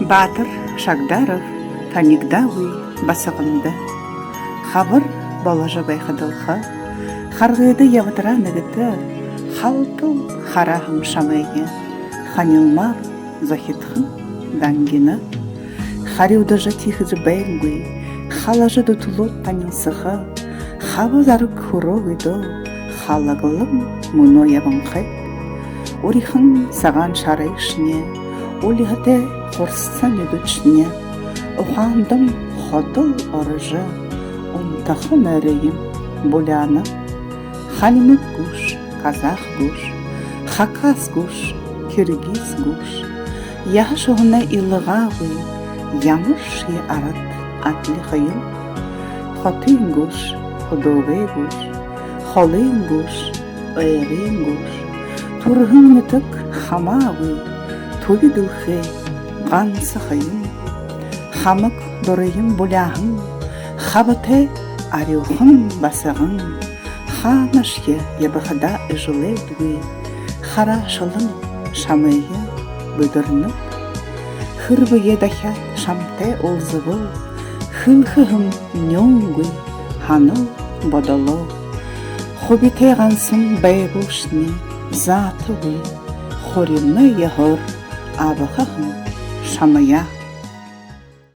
Батыр Шагдаров Танигдауи басығынды. Хабыр балажы байқадылға, харғайды явытыра нігіті, халтыл харахым шамайы, ханилмар захитхын дангины, хариудажы тихізі бәйнгуй, халажы дутулот танилсыға, хабызары күровыйды, халагылым мұно ябынқай, урихын саған шары ішіне, улихыте қорссан өдүчне, ұхандым хотыл орыжы, ұнтақын әрейім бұляны, халимік гуш, казах гуш, хакас гуш, киргиз гуш, яғыш оғына илыға ғый, ямыш е арат атлы қайым, хотын гуш, худовый гуш, холын гуш, ойрын гуш, турғын мүтік хама ғый, туби дылхы, ғансы қайым, хамык дұрыйым бұляғым, хабыты арюхым басығым, ханашке ебіғыда жылы дүгей, хара шылым шамайы бүдірнік, хырбы едахя шамте олзывыл, хыл-хығым нёңгуй, ханыл бодоло, хобите ғансым бәйбушне, заты ғый, хорымны егір, абықығым шамая.